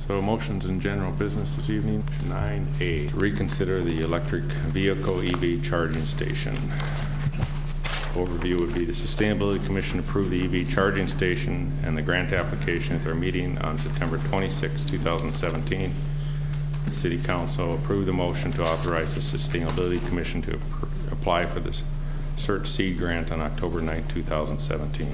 So motions in general business this evening. 9A, reconsider the electric vehicle EV charging station. Overview would be the Sustainability Commission approved the EV charging station and the grant application at their meeting on September 26, 2017. The City Council approved the motion to authorize the Sustainability Commission to apply for the CERT seed grant on October 9, 2017.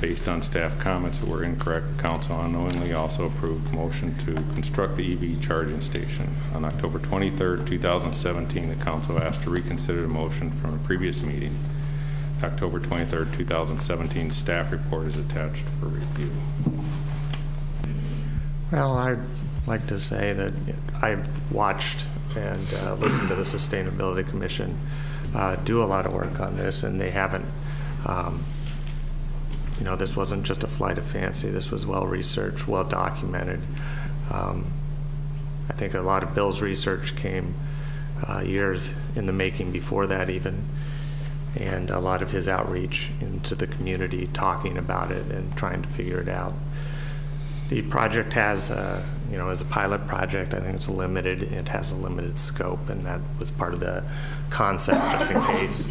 Based on staff comments that were incorrect, the Council unknowingly also approved the motion to construct the EV charging station. On October 23, 2017, the Council asked to reconsider the motion from a previous meeting. The October 23, 2017 staff report is attached for review. Well, I'd like to say that I've watched and listened to the Sustainability Commission do a lot of work on this, and they haven't you know, this wasn't just a flight of fancy. This was well-researched, well-documented. I think a lot of Bill's research came years in the making before that even, and a lot of his outreach into the community, talking about it and trying to figure it out. The project has, you know, as a pilot project, I think it's limited. It has a limited scope, and that was part of the concept, just in case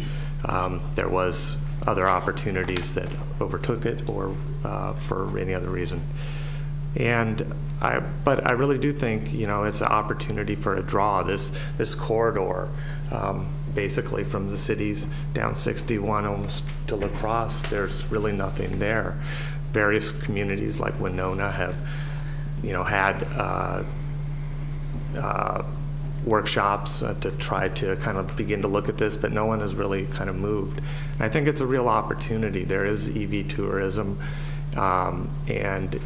there was other opportunities that overtook it, or for any other reason. But I really do think, you know, it's an opportunity for a draw. This corridor, basically from the cities down 61 almost to La Crosse, there's really nothing there. Various communities like Winona have, you know, had workshops to try to kind of begin to look at this, but no one has really kind of moved. And I think it's a real opportunity. There is EV tourism, and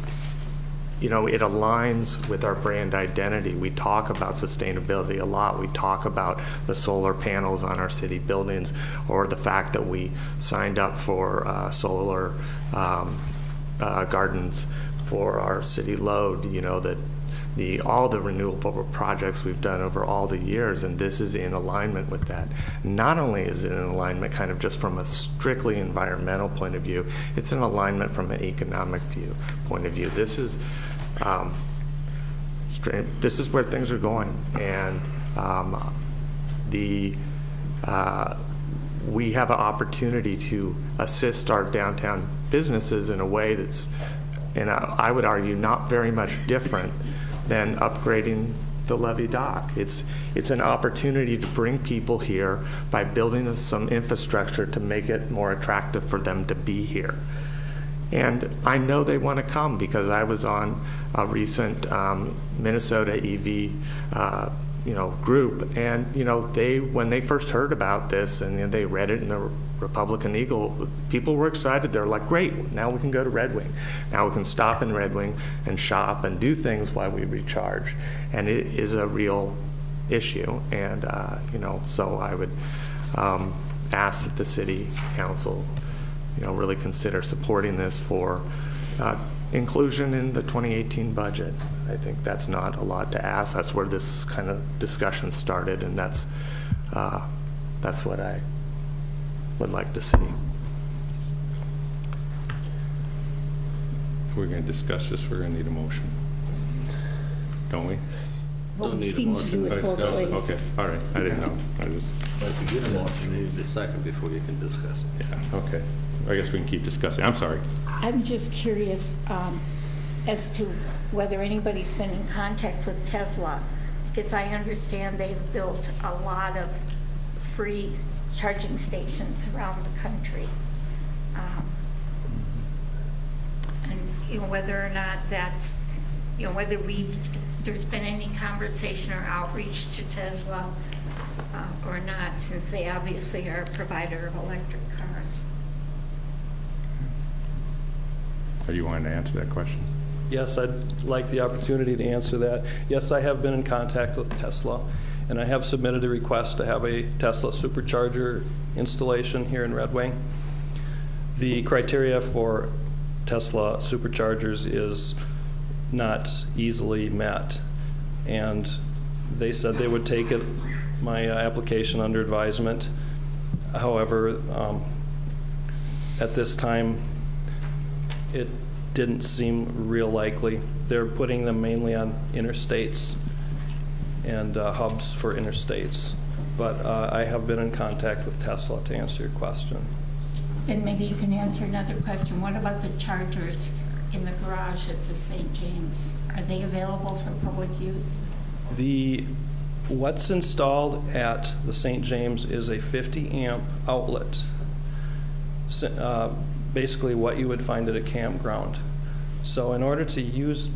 you know, it aligns with our brand identity. We talk about sustainability a lot. We talk about the solar panels on our city buildings, or the fact that we signed up for solar gardens for our city load. You know, that all the renewable projects we've done over all the years, and this is in alignment with that. Not only is it in alignment kind of just from a strictly environmental point of view, it's in alignment from an economic point of view. This is where things are going, and we have an opportunity to assist our downtown businesses in a way that's, and I would argue, not very much different than upgrading the levee dock. It's an opportunity to bring people here by building some infrastructure to make it more attractive for them to be here. And I know they want to come, because I was on a recent Minnesota EV you know, group, and you know, when they first heard about this and, you know, they read it in the Republican Eagle, people were excited. They're like, great, now we can go to Red Wing. Now we can stop in Red Wing and shop and do things while we recharge. And it is a real issue. And you know, so I would ask that the City Council, you know, really consider supporting this for inclusion in the 2018 budget. I think that's not a lot to ask. That's where this kind of discussion started, and that's what I would like to see. We're going to discuss this. We're going to need a motion, don't we? Well, we seem to do it both ways. Okay, all right. I didn't know. I just. But if you get a motion, you need a second before you can discuss it. Yeah. Okay. I guess we can keep discussing. I'm sorry. I'm just curious as to whether anybody's been in contact with Tesla, because I understand they've built a lot of free charging stations around the country. And you know, whether or not that's, you know, whether there's been any conversation or outreach to Tesla or not, since they obviously are a provider of electric cars. Are you wanting to answer that question? Yes, I'd like the opportunity to answer that. Yes, I have been in contact with Tesla, and I have submitted a request to have a Tesla supercharger installation here in Red Wing. The criteria for Tesla superchargers is not easily met, and they said they would take my application under advisement. However, at this time, it didn't seem real likely. They're putting them mainly on interstates and hubs for interstates. But I have been in contact with Tesla to answer your question. And maybe you can answer another question. What about the chargers in the garage at the St. James? Are they available for public use? What's installed at the St. James is a 50 amp outlet. Basically what you would find at a campground. So in order to use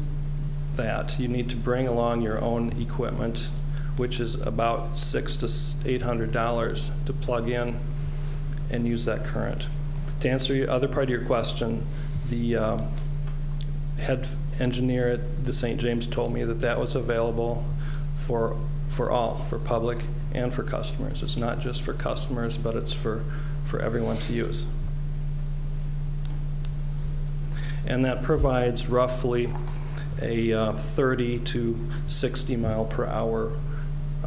that, you need to bring along your own equipment, which is about $600 to $800 to plug in and use that current. To answer your other part of your question, the head engineer at the St. James told me that that was available for all, for public and for customers. It's not just for customers, but it's for everyone to use. And that provides roughly a 30 to 60 mile per hour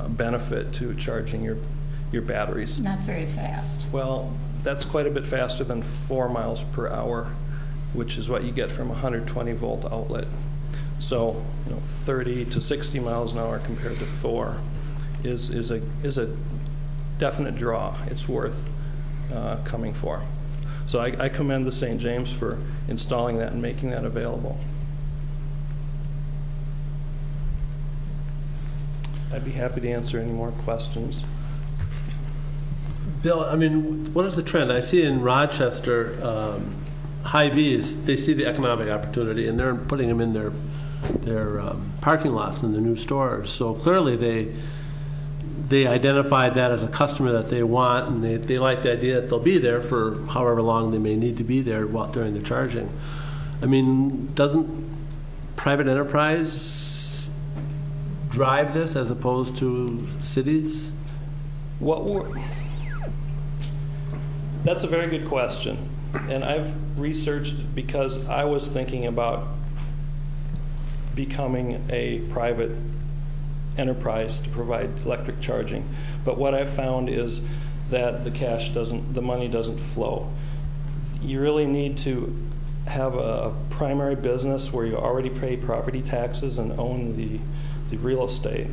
benefit to charging your batteries. Not very fast. Well, that's quite a bit faster than 4 miles per hour, which is what you get from a 120 volt outlet. So, 30 to 60 miles an hour compared to 4 is a definite draw. It's worth coming for. So I commend the St. James for installing that and making that available. I'd be happy to answer any more questions. Bill, I mean, what is the trend? I see in Rochester, Hy-Vees, they see the economic opportunity, and they're putting them in their parking lots in the new stores. So clearly they identified that as a customer that they want, and they like the idea that they'll be there for however long they may need to be there during the charging. I mean, doesn't private enterprise drive this as opposed to cities? That's a very good question, and I've researched it because I was thinking about becoming a private enterprise to provide electric charging. But what I've found is that the money doesn't flow. You really need to have a primary business where you already pay property taxes and own the real estate.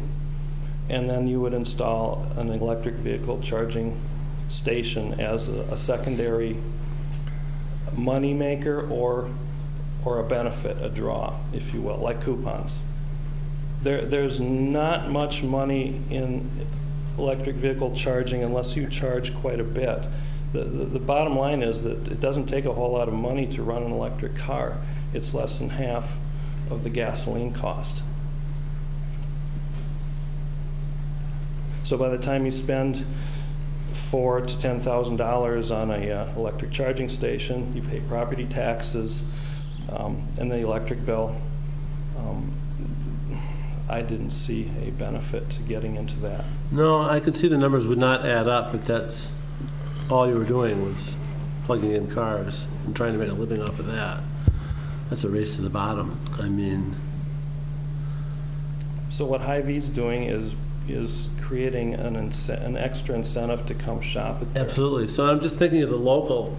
And then you would install an electric vehicle charging station as a secondary money maker or a benefit, a draw, if you will, like coupons. There's not much money in electric vehicle charging unless you charge quite a bit. The bottom line is that it doesn't take a whole lot of money to run an electric car. It's less than half of the gasoline cost. So by the time you spend $4,000 to $10,000 on a electric charging station, you pay property taxes and the electric bill. I didn't see a benefit to getting into that. No, I could see the numbers would not add up if that's all you were doing was plugging in cars and trying to make a living off of that. That's a race to the bottom. I mean. So what Hy-Vee's doing is creating an extra incentive to come shop at there. Absolutely. So I'm just thinking of the local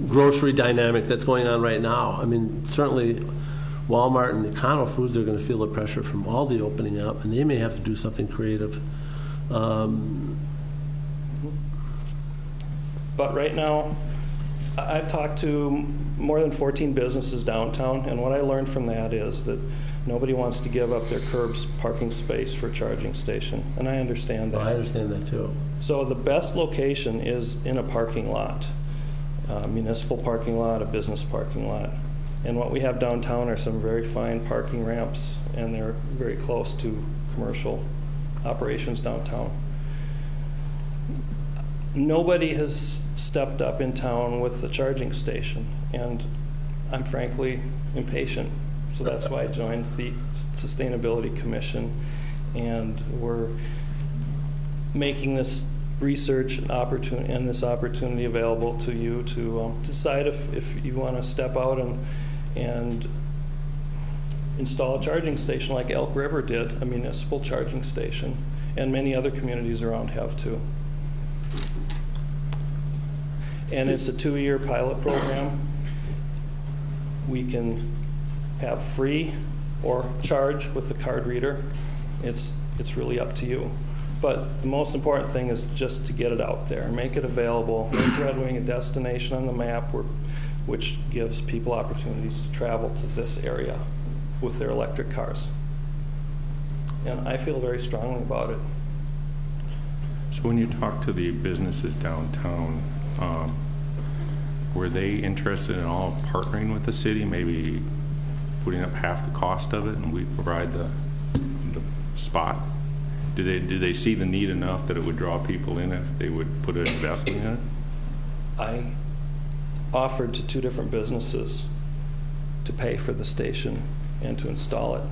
grocery dynamic that's going on right now. I mean, certainly Walmart and Econo Foods are going to feel the pressure from Aldi opening up, and they may have to do something creative. But right now, I've talked to more than 14 businesses downtown, and what I learned from that is that nobody wants to give up their curbs parking space for a charging station, and I understand that. Well, I understand that too. So the best location is in a parking lot, a municipal parking lot, a business parking lot. And what we have downtown are some very fine parking ramps, and they're very close to commercial operations downtown. Nobody has stepped up in town with the charging station, and I'm frankly impatient. So that's why I joined the Sustainability Commission, and we're making this research and this opportunity available to you to decide if you want to step out and install a charging station like Elk River did, a municipal charging station, and many other communities around have too. And it's a 2-year pilot program. we can have free or charge with the card reader. It's really up to you. But the most important thing is just to get it out there, make it available, make Red Wing a destination on the map which gives people opportunities to travel to this area with their electric cars. And I feel very strongly about it. So when you talk to the businesses downtown, were they interested in all partnering with the city, maybe putting up half the cost of it and we provide the spot? Do they see the need enough that it would draw people in if they would put an investment in it? I offered to 2 different businesses to pay for the station and to install it,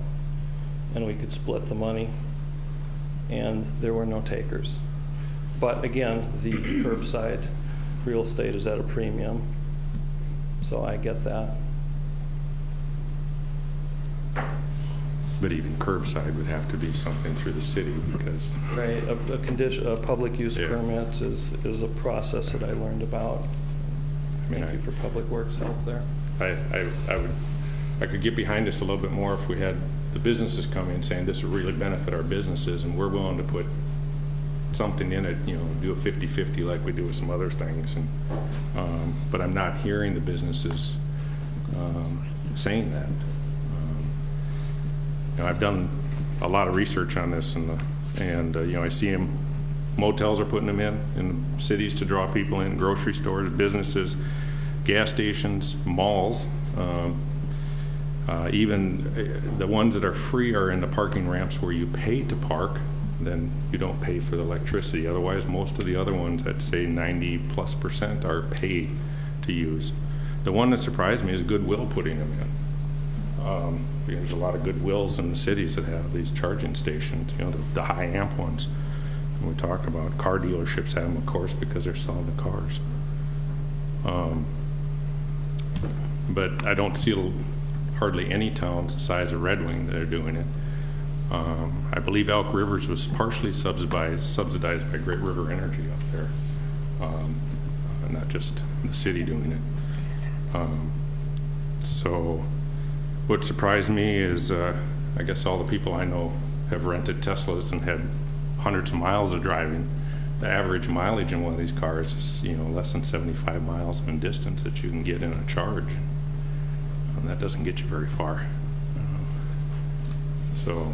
and we could split the money, and there were no takers. But again, the curbside real estate is at a premium, so I get that. But even curbside would have to be something through the city because... Right, a public use Yeah. permit is a process that I learned about. Thank you for Public Works help there. I could get behind this a little bit more if we had the businesses come in saying this would really benefit our businesses and we're willing to put something in it, do a 50-50 like we do with some other things. And, but I'm not hearing the businesses saying that. I've done a lot of research on this, and I see them. Motels are putting them in cities to draw people in, grocery stores, businesses, gas stations, malls. Even the ones that are free are in the parking ramps where you pay to park, then you don't pay for the electricity. Otherwise, most of the other ones, I'd say 90+% are pay to use. The one that surprised me is Goodwill putting them in. There's a lot of Goodwills in the cities that have these charging stations, the high amp ones. And we talk about car dealerships have them, of course, because they're selling the cars. But I don't see hardly any towns the size of Red Wing that are doing it. I believe Elk Rivers was partially subsidized by Great River Energy up there, not just the city doing it. So what surprised me is I guess all the people I know have rented Teslas and had hundreds of miles of driving. The average mileage in one of these cars is less than 75 miles in distance that you can get in a charge. And that doesn't get you very far. So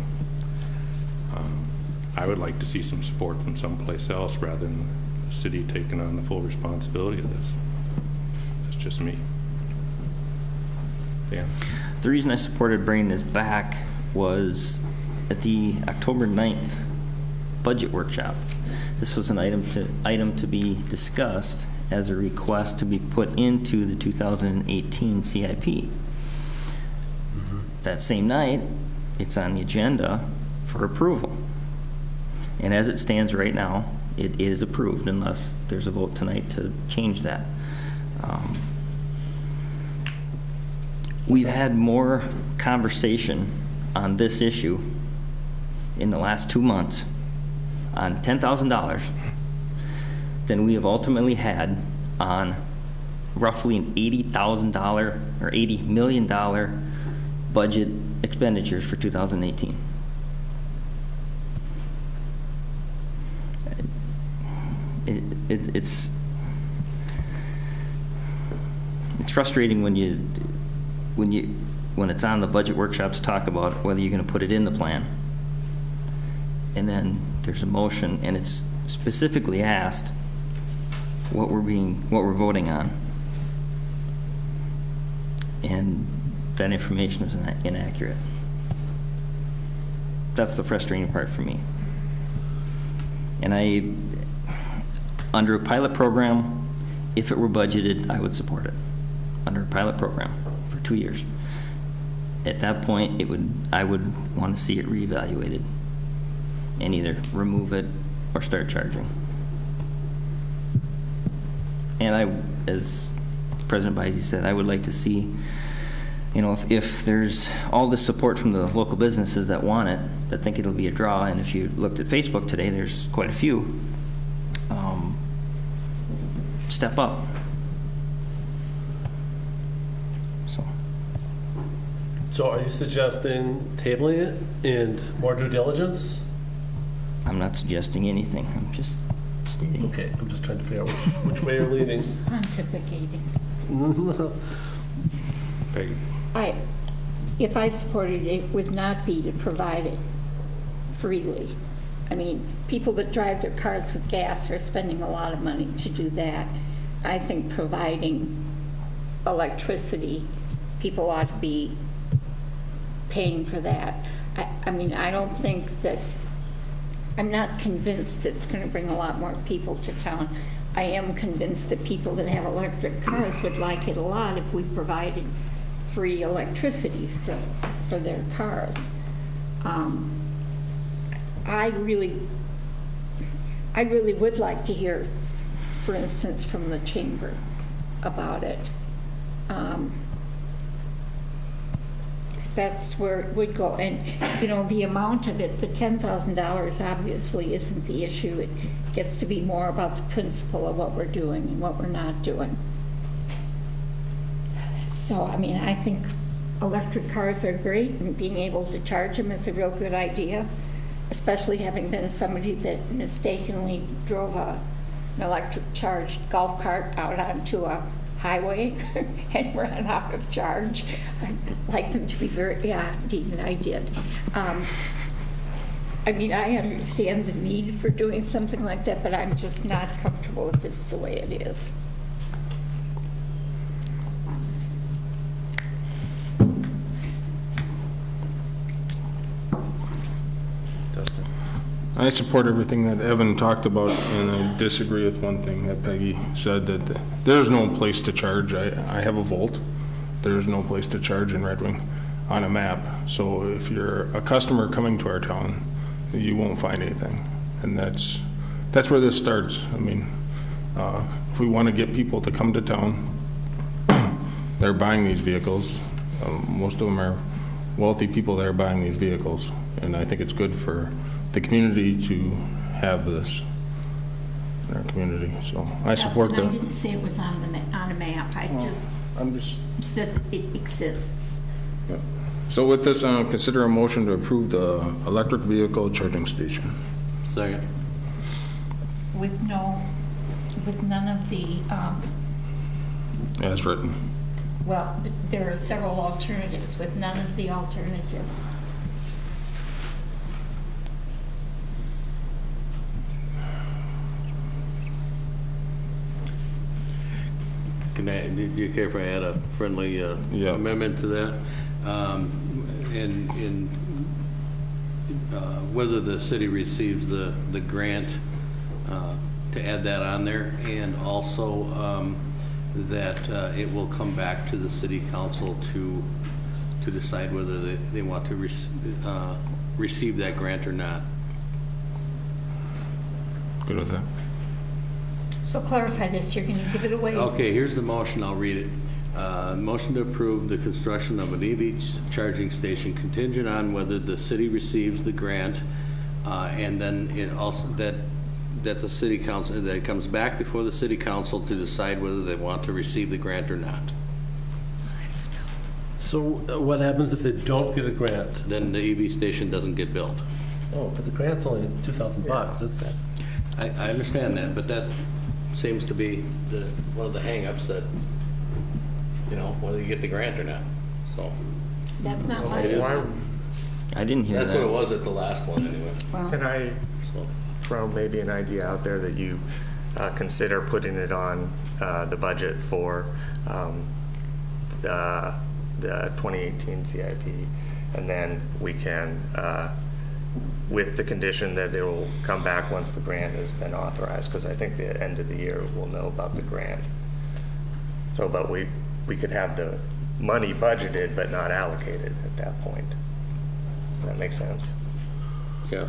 I would like to see some support from someplace else rather than the city taking on the full responsibility of this. That's just me. Dan? The reason I supported bringing this back was at the October 9th budget workshop. This was an item to be discussed as a request to be put into the 2018 CIP. That same night, it's on the agenda for approval. And as it stands right now, it is approved unless there's a vote tonight to change that. We've had more conversation on this issue in the last 2 months on $10,000 than we have ultimately had on roughly an $80,000 or $80 million budget expenditures for 2018. It's frustrating when it's on the budget workshop to talk about whether you're going to put it in the plan, and then there's a motion and it's specifically asked what we're voting on, and that information is inaccurate. That's the frustrating part for me. And under a pilot program, if it were budgeted, I would support it. Under a pilot program for 2 years. At that point, I would want to see it reevaluated and either remove it or start charging. And as President Bisey said, I would like to see, if there's all this support from the local businesses that want it, that think it'll be a draw, and if you looked at Facebook today, there's quite a few, step up. So. So are you suggesting tabling it and more due diligence? I'm not suggesting anything. I'm just stating. Okay, I'm just trying to figure out which way you're leaning. Pontificating. Peggy? If I supported it, it would not be to provide it freely. I mean, people that drive their cars with gas are spending a lot of money to do that. I think providing electricity, people ought to be paying for that. I mean, I don't think that, I'm not convinced it's going to bring a lot more people to town. I am convinced that people that have electric cars would like it a lot if we provided free electricity for their cars. I really would like to hear, for instance, from the chamber about it. 'Cause that's where it would go. And, you know, the amount of it, the $10,000 obviously isn't the issue. It gets to be more about the principle of what we're doing and what we're not doing. So, I mean, I think electric cars are great, and being able to charge them is a real good idea, especially having been somebody that mistakenly drove an electric charged golf cart out onto a highway and ran out of charge. I'd like them to be very, yeah, indeed, I did. I mean, I understand the need for doing something like that, but I'm just not comfortable with this the way it is. I support everything that Evan talked about, and I disagree with one thing that Peggy said, that there's no place to charge. I have a Volt. There's no place to charge in Red Wing on a map. So if you're a customer coming to our town, you won't find anything. And that's where this starts. I mean, if we want to get people to come to town, they're buying these vehicles. Most of them are wealthy people that are buying these vehicles. And I think it's good for the community to have this in our community. So I support that. I didn't say it was on a map. I just said that it exists. Yeah. So with this, consider a motion to approve the electric vehicle charging station. Second. With none of the, As written. well, there are several alternatives, with none of the alternatives. Do you care if I add a friendly amendment to that? In whether the city receives the grant, to add that on there, and also that it will come back to the city council to decide whether they want to receive that grant or not. Good with that. So clarify this, you're going to give it away? Okay, here's the motion, I'll read it. Motion to approve the construction of an EV charging station contingent on whether the city receives the grant, and then it also, that the city council, that it comes back before the city council to decide whether they want to receive the grant or not. So what happens if they don't get a grant? Then the EV station doesn't get built. Oh, but the grant's only $2,000. That's. I understand that, but that seems to be one of the hang-ups that, you know, whether you get the grant or not. So That's not my... I didn't hear that. that's what it was at the last one anyway. Well, Can I So, throw maybe an idea out there that you consider putting it on the budget for the 2018 CIP, and then we can, with the condition that it will come back once the grant has been authorized, because I think the end of the year we'll know about the grant. So, but we could have the money budgeted but not allocated at that point. Does that make sense? yeah.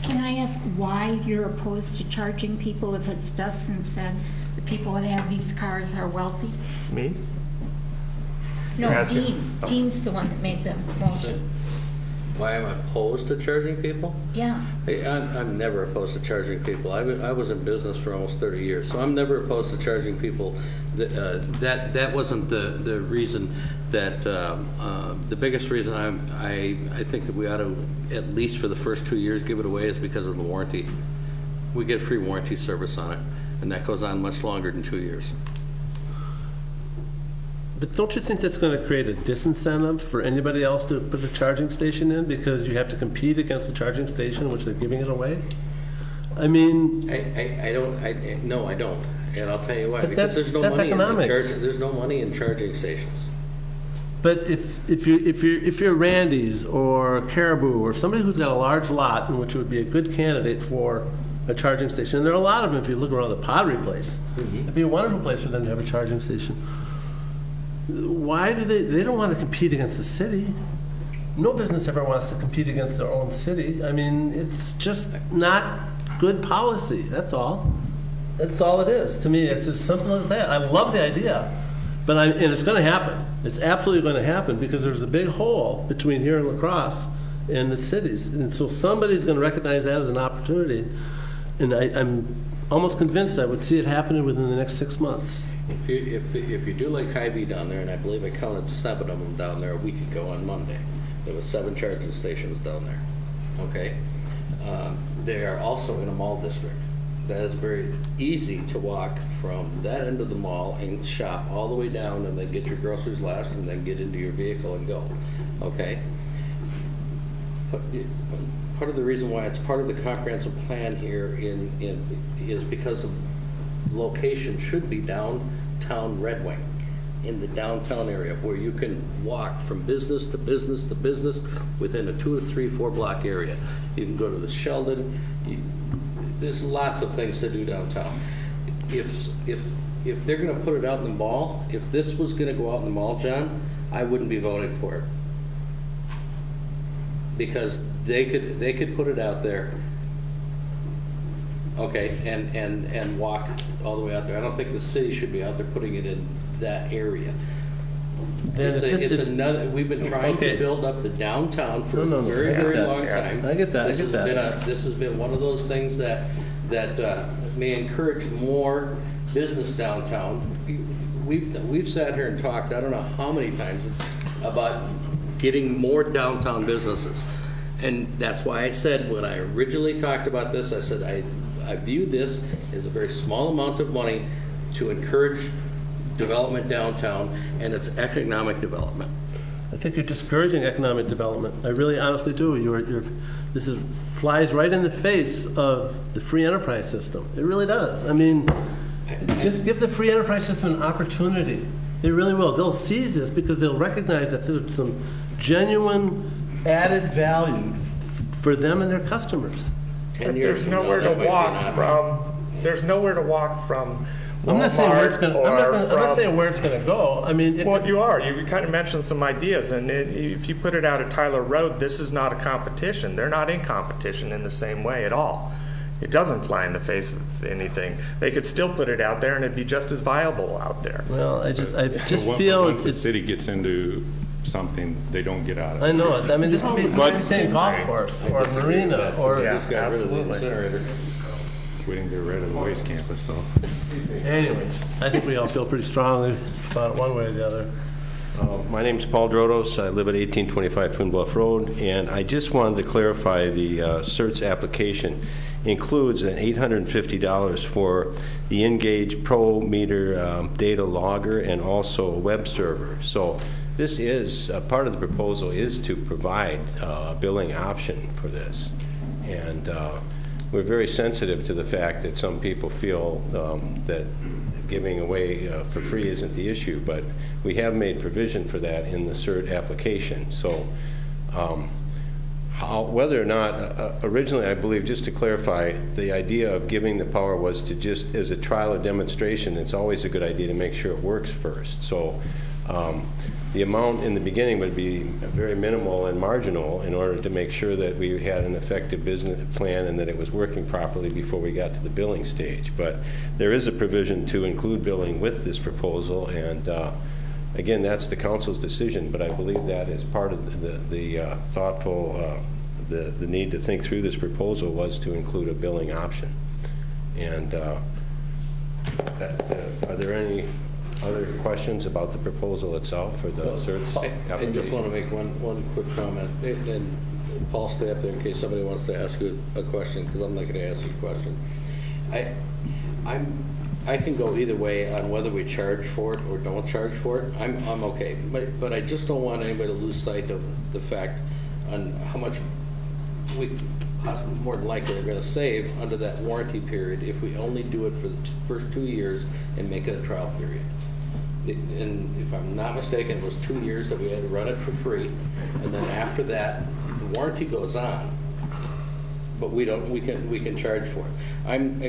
can I ask why you're opposed to charging people if it's Dustin said the people that have these cars are wealthy? Me? No, You're asking- Dean. oh. Dean's the one that made the motion. Why I'm opposed to charging people? Yeah. Hey, I'm never opposed to charging people. I was in business for almost 30 years, so I'm never opposed to charging people. That wasn't the reason. That the biggest reason I think that we ought to, at least for the first 2 years, give it away is because of the warranty. We get free warranty service on it, and that goes on much longer than 2 years. But don't you think that's going to create a disincentive for anybody else to put a charging station in because you have to compete against the charging station, which they're giving it away? I mean, No, I don't, and I'll tell you why. But Because there's no that's money economics. there's no money in charging stations. but if you're Randy's or Caribou or somebody who's got a large lot in which would be a good candidate for a charging station, and there are a lot of them if you look around the Pottery place, it'd be a wonderful place for them to have a charging station. Why do they don't want to compete against the city. No business ever wants to compete against their own city. I mean, it's just not good policy, that's all. That's all it is. To me, it's as simple as that. I love the idea, and it's going to happen. It's absolutely going to happen because there's a big hole between here and La Crosse and the cities. And so somebody's going to recognize that as an opportunity. And I'm almost convinced I would see it happening within the next 6 months. If you do like Hy-Vee down there, and I believe I counted 7 of them down there a week ago on Monday. There was 7 charging stations down there, okay? They are also in a mall district. That is very easy to walk from that end of the mall and shop all the way down and then get your groceries last and then get into your vehicle and go, okay? But part of the reason why it's part of the comprehensive plan here is because of location should be downtown Red Wing, in the downtown area where you can walk from business to business to business within a 2 to 3, 4 block area. You can go to the Sheldon. There's lots of things to do downtown. If they're going to put it out in the mall, if this was going to go out in the mall, John, I wouldn't be voting for it because they could put it out there. Okay, and walk all the way out there. I don't think the city should be out there putting it in that area. We've been trying to build up the downtown for a very, very long time. I get that. This has been one of those things that may encourage more business downtown. We've sat here and talked, I don't know how many times, about getting more downtown businesses. And that's why I said when I originally talked about this, I said I view this as a very small amount of money to encourage development downtown, and it's economic development. I think you're discouraging economic development. I really honestly do. This flies right in the face of the free enterprise system. It really does. I mean, just give the free enterprise system an opportunity. They really will. They'll seize this because they'll recognize that there's some genuine added value for them and their customers. But there's nowhere to walk from. There's nowhere to walk from. I'm not saying where it's going to. I'm not saying where it's going to go. I mean, well, you are. You kind of mentioned some ideas, and if you put it out at Tyler Road, this is not a competition. They're not in competition in the same way at all. It doesn't fly in the face of anything. They could still put it out there, and it'd be just as viable out there. Well, I just feel once the city gets into something, they don't get out of it. I know it. I mean, this could be the same golf course or marina or Just got rid of the incinerator. We didn't get rid of the waste campus, so. Anyway, I think we all feel pretty strongly about it one way or the other. My name's Paul Drodos. I live at 1825 Twin Bluff Road, and I just wanted to clarify the CERT's application includes an $850 for the Engage Pro Meter data logger and also a web server. So this is, part of the proposal is to provide a billing option for this. And we're very sensitive to the fact that some people feel that giving away for free isn't the issue, but we have made provision for that in the CERT application. So whether or not, originally I believe, just to clarify, the idea of giving the power was to just, as a trial or demonstration, it's always a good idea to make sure it works first. So the amount in the beginning would be very minimal and marginal in order to make sure that we had an effective business plan and that it was working properly before we got to the billing stage. But there is a provision to include billing with this proposal, and again, that's the council's decision, but I believe that is part of the thoughtful, the need to think through this proposal was to include a billing option. And are there any other questions about the proposal itself or the certs I application? just want to make one quick comment. And Paul, stay up there in case somebody wants to ask you a question, because I'm not going to ask you a question. I can go either way on whether we charge for it or don't charge for it. I'm okay, but I just don't want anybody to lose sight of the fact on how much we more than likely are going to save under that warranty period if we only do it for the first 2 years and make it a trial period. And if I'm not mistaken, it was 2 years that we had to run it for free, and then after that, the warranty goes on, but we can charge for it. I'm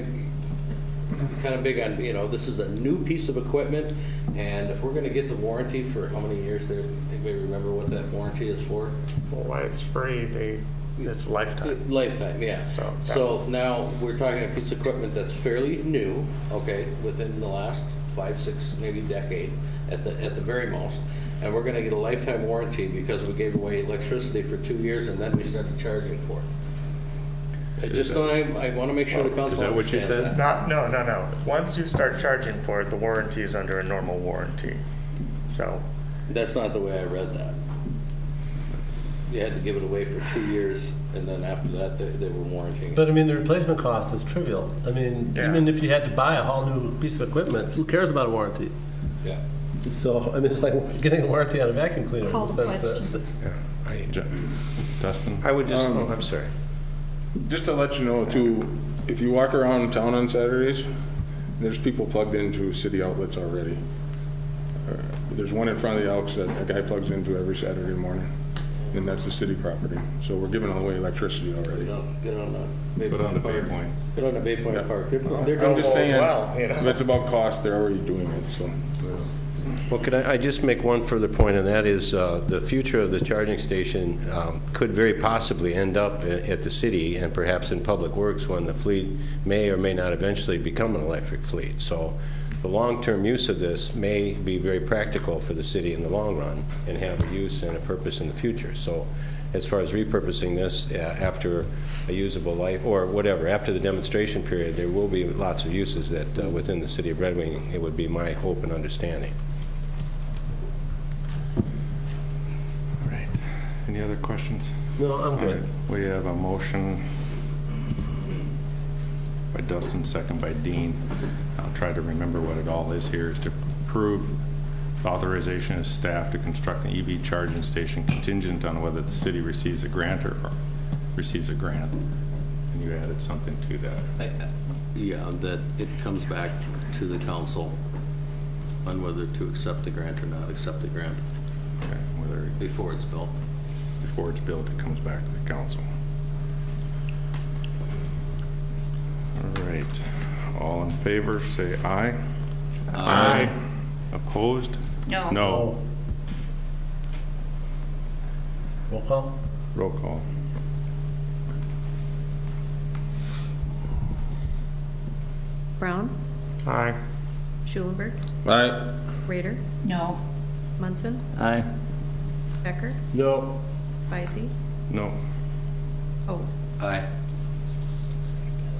kind of big on, this is a new piece of equipment, and if we're going to get the warranty for how many years there, anybody remember what that warranty is for? Well, why it's free, it's lifetime. Lifetime, yeah. So now we're talking a piece of equipment that's fairly new, okay, within the last 5, 6, maybe decade at the very most, and we're going to get a lifetime warranty because we gave away electricity for 2 years and then we started charging for it. I want to make sure the council Is that what you understands said? that. No. Once you start charging for it, the warranty is under a normal warranty. So, That's not the way I read that. You had to give it away for 2 years, and then after that, they were warranting it. But I mean, the replacement cost is trivial. I mean, Yeah. even if you had to buy a whole new piece of equipment, who cares about a warranty? Yeah. So, I mean, it's like getting a warranty on a vacuum cleaner in Call the the sense that. Dustin? I would just, I'm sorry. Just to let you know too, if you walk around town on Saturdays, there's people plugged into city outlets already. There's one in front of the Elks that a guy plugs into every Saturday morning, and that's the city property. So we're giving away electricity already. Get on the Put on the Bay Point. Get on the Bay Point Yeah. Park. They're I'm just saying, well, if it's about cost, they're already doing it, so. Well, could I just make one further point, and that is the future of the charging station could very possibly end up at the city and perhaps in Public Works when the fleet may or may not eventually become an electric fleet. So the long-term use of this may be very practical for the city in the long run and have a use and a purpose in the future. So as far as repurposing this after a usable life or whatever, after the demonstration period, there will be lots of uses that within the city of Red Wing, it would be my hope and understanding. Any other questions? No, I'm All good. right, we have a motion by Dustin, second by Dean. I'll try to remember what it all is here, is to approve authorization of staff to construct an EV charging station contingent on whether the city receives a grant or receives a grant. And you added something to that. Yeah, that it comes back to the council on whether to accept the grant or not accept the grant Okay, whether before it's built. before it's built, it comes back to the council. All right. All in favor, say aye. Aye. Opposed? No. No. Roll call? Roll call. Brown, aye. Schulenberg, Aye. Rader, No. Munson, Aye. Becker, No. Beisey, No. Oh. Aye.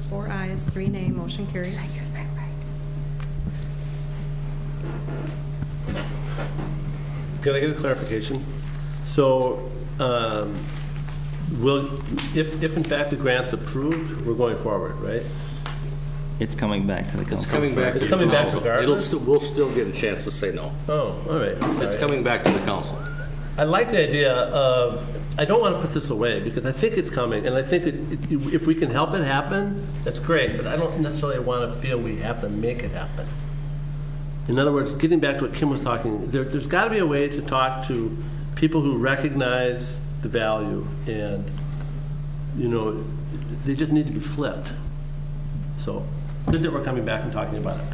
4 ayes, 3 nay, motion carries. You're that right. Can I get a clarification? So, if in fact the grant's approved, we're going forward, right? It's coming back to the council. It's coming back It's to coming the back council. regardless? We'll still get a chance to say no. Oh, all right. I'm It's sorry. coming back to the council. I like the idea of, I don't want to put this away because I think it's coming, and I think if we can help it happen, that's great, but I don't necessarily want to feel we have to make it happen. In other words, getting back to what Kim was talking, there's got to be a way to talk to people who recognize the value, and, they just need to be flipped. So, good that we're coming back and talking about it.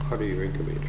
Part of your incubator.